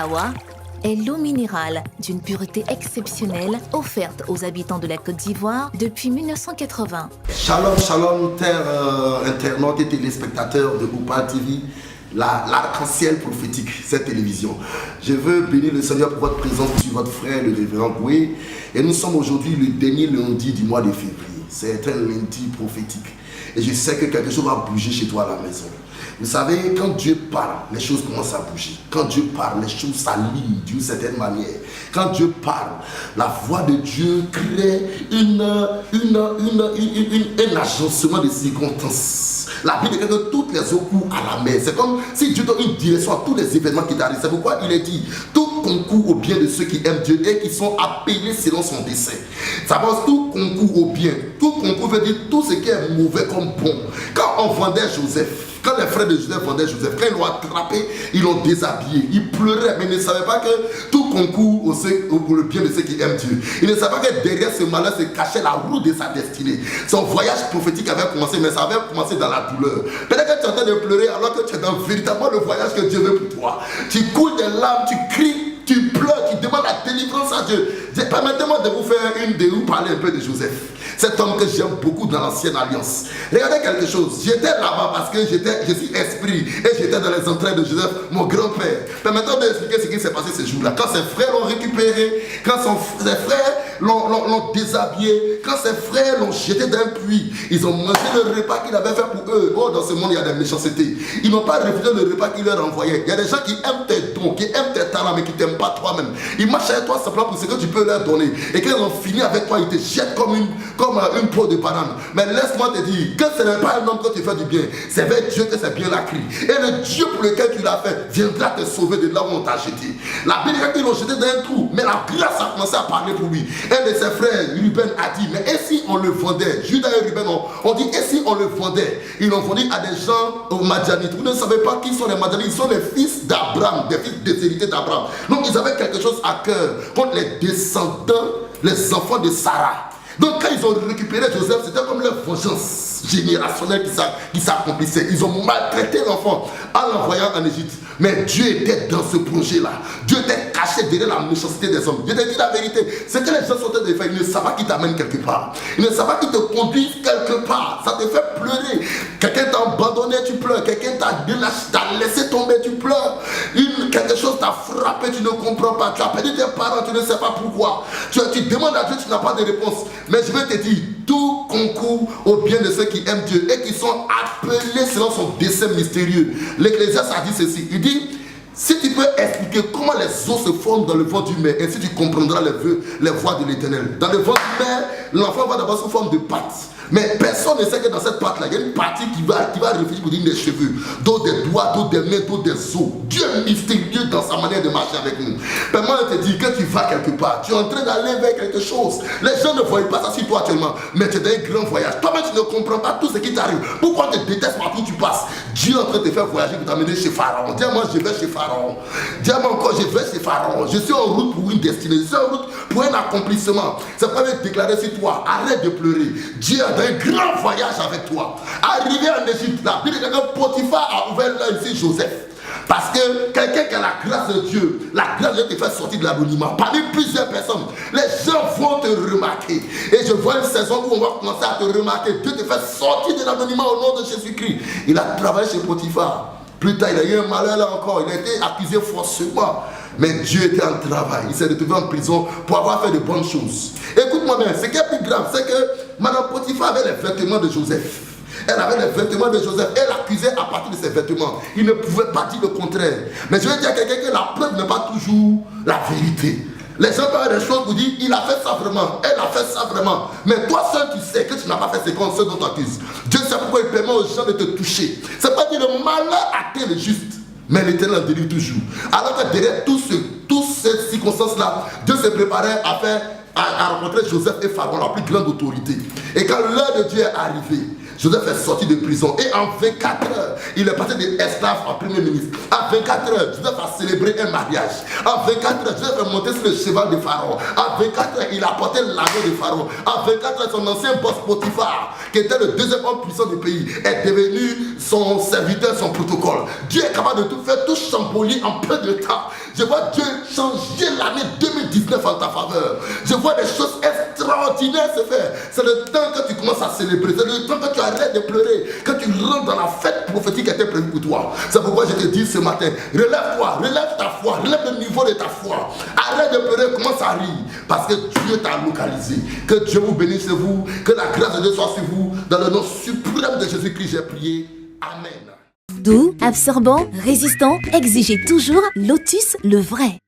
Awa est l'eau minérale d'une pureté exceptionnelle offerte aux habitants de la Côte d'Ivoire depuis 1980. Shalom, shalom, terre internautes et téléspectateurs de Oupa TV, l'arc-en-ciel prophétique, cette télévision. Je veux bénir le Seigneur pour votre présence sur votre frère, le révérend Boué. Et nous sommes aujourd'hui le dernier lundi du mois de février. C'est un lundi prophétique. Et je sais que quelque chose va bouger chez toi à la maison. Vous savez, quand Dieu parle, les choses commencent à bouger. Quand Dieu parle, les choses s'alignent d'une certaine manière. Quand Dieu parle, la voix de Dieu crée un agencement de circonstances. La Bible dit que toutes les eaux courent à la mer. C'est comme si Dieu donne une direction à tous les événements qui t'arrivent. C'est pourquoi il est dit, tout concourt au bien de ceux qui aiment Dieu et qui sont appelés selon son dessein. Ça veut dire tout concourt au bien. Tout concourt veut dire tout ce qui est mauvais comme bon. Quand on vendait Joseph, quand les frères de Joseph vendaient Joseph, quand ils l'ont attrapé, ils l'ont déshabillé. Ils pleuraient, mais ils ne savaient pas que tout concourt pour le bien de ceux qui aiment Dieu. Ils ne savaient pas que derrière ce malheur se cachait la roue de sa destinée. Son voyage prophétique avait commencé, mais ça avait commencé dans la douleur. Peut-être que tu es en train de pleurer alors que tu es dans véritablement le voyage que Dieu veut pour toi. Tu coules des larmes, tu cries, tu pleures, tu demandes la délivrance à Dieu. Permettez-moi de vous faire de vous parler un peu de Joseph. Cet homme que j'aime beaucoup dans l'ancienne alliance. Regardez quelque chose. J'étais là-bas parce que je suis esprit et j'étais dans les entrailles de Joseph, mon grand-père. Permettez-moi d'expliquer ce qui s'est passé ce jour-là. Quand ses frères l'ont récupéré, quand ses frères l'ont déshabillé, quand ses frères l'ont jeté d'un puits, ils ont mangé le repas qu'il avait fait pour eux. Oh, dans ce monde, il y a des méchancetés. Ils n'ont pas refusé le repas qu'il leur envoyait. Il y a des gens qui aiment tes dons, qui aiment tes talents, mais qui ne t'aiment pas toi-même. Ils marchent avec toi simplement pour ce que tu peux leur donner. Et quand ils ont fini avec toi, ils te jettent comme une peau de banane. Mais laisse-moi te dire que ce n'est pas un homme que tu fais du bien. C'est vers Dieu que c'est bien écrit. Et le Dieu pour lequel tu l'as fait viendra te sauver de là où on t'a jeté. La Bible dit qu'ils l'ont jeté dans un trou, mais la grâce a commencé à parler pour lui. Un de ses frères, Ruben, a dit, mais et si on le vendait? Judas et Ruben ont dit, et si on le vendait? Ils l'ont vendu à des gens aux Madianites. Vous ne savez pas qui sont les Madianites. Ils sont les fils d'Abraham, des fils déshérités d'Abraham. Donc ils avaient quelque chose à cœur contre les descendants, les enfants de Sarah. Donc quand ils ont récupéré Joseph, c'était comme leur vengeance générationnelle qui s'accomplissait. Ils ont maltraité l'enfant en l'envoyant en Égypte. Mais Dieu était dans ce projet-là. Dieu était caché derrière la méchanceté des hommes. Je te dis la vérité. Ce que les gens sont en train de faire, ils ne savent pas qui t'amène quelque part. Ils ne savent pas qui te conduisent quelque part. Ça te fait pleurer. Quelqu'un t'a abandonné, tu pleures. Quelqu'un t'a laissé tomber, tu pleures. Quelque chose t'a frappé, tu ne comprends pas. Tu as perdu tes parents, tu ne sais pas pourquoi. Tu demandes à Dieu, tu n'as pas de réponse. Mais je vais te dire, tout concourt au bien de ceux qui aiment Dieu et qui sont appelés selon son dessein mystérieux. L'Ecclésiaste a dit ceci, il dit, si tu peux expliquer comment les eaux se forment dans le ventre du mère, ainsi tu comprendras les voies de l'Éternel. Dans le ventre du mère, l'enfant va d'abord sous forme de pâte. Mais personne ne sait que dans cette pâte-là, il y a une partie qui va réfléchir pour dire des cheveux, d'autres des doigts, d'autres des mains, d'autres des os. Dieu est mystérieux dans sa manière de marcher avec nous. Mais moi, je te dis que tu vas quelque part, tu es en train d'aller vers quelque chose. Les gens ne voient pas ça sur toi actuellement, mais tu es dans un grand voyage. Toi-même, tu ne comprends pas tout ce qui t'arrive. Pourquoi tu te détestes partout où tu passes? Dieu est en train de te faire voyager pour t'amener chez Pharaon. Dis-moi, je vais chez Pharaon. Dis-moi encore, je vais chez Pharaon. Je suis en route pour une destinée. Je suis en route pour un accomplissement. C'est pas de déclarer sur toi. Arrête de pleurer. Dieu a un grand voyage avec toi. Arrivé en Égypte, la Bible dit que Potiphar a ouvert l'œil ici Joseph. Parce que quelqu'un qui a la grâce de Dieu, la grâce de Dieu te fait sortir de l'anonymat. Parmi plusieurs personnes, les gens vont te remarquer. Et je vois une saison où on va commencer à te remarquer. Dieu te fait sortir de l'anonymat au nom de Jésus-Christ. Il a travaillé chez Potiphar. Plus tard, il a eu un malheur là encore. Il a été accusé forcément. Mais Dieu était en travail. Il s'est retrouvé en prison pour avoir fait de bonnes choses. Écoute-moi bien, ce qui est plus grave, c'est que Madame Potiphar avait les vêtements de Joseph. Elle avait les vêtements de Joseph. Elle l'accusait à partir de ses vêtements. Il ne pouvait pas dire le contraire. Mais je vais dire à quelqu'un que la preuve n'est pas toujours la vérité. Les gens parlent des choses pour dire, il a fait ça vraiment, elle a fait ça vraiment. Mais toi seul, tu sais que tu n'as pas fait ce dont tu accuses. Dieu sait pourquoi il permet aux gens de te toucher. C'est pas dire le malheur atteint le juste, mais l'Éternel en délivre toujours. Alors que derrière toutes ces circonstances-là, Dieu se préparait à rencontrer Joseph et Pharaon, la plus grande autorité. Et quand l'heure de Dieu est arrivée, Joseph est sorti de prison et en 24 heures, il est passé d'esclave en premier ministre. En 24 heures, Joseph a célébré un mariage. En 24 heures, Joseph est monté sur le cheval de Pharaon. En 24 heures, il a porté l'anneau de Pharaon. En 24 heures, son ancien boss Potiphar, qui était le deuxième homme puissant du pays, est devenu son serviteur, son protocole. Dieu est capable de tout faire, tout chambouler en peu de temps. Je vois Dieu changer l'année 2019 en ta faveur. Je vois des choses extraordinaires se faire. C'est le temps que tu commences à célébrer. C'est le temps que tu arrêtes de pleurer. Que tu rentres dans la fête prophétique qui était prévue pour toi. C'est pourquoi je te dis ce matin, relève-toi, relève ta foi, relève le niveau de ta foi. Arrête de pleurer, commence à rire. Parce que Dieu t'a localisé. Que Dieu vous bénisse vous. Que la grâce de Dieu soit sur vous. Dans le nom suprême de Jésus-Christ, j'ai prié. Amen. Doux, absorbant, résistant, exigez toujours Lotus le vrai.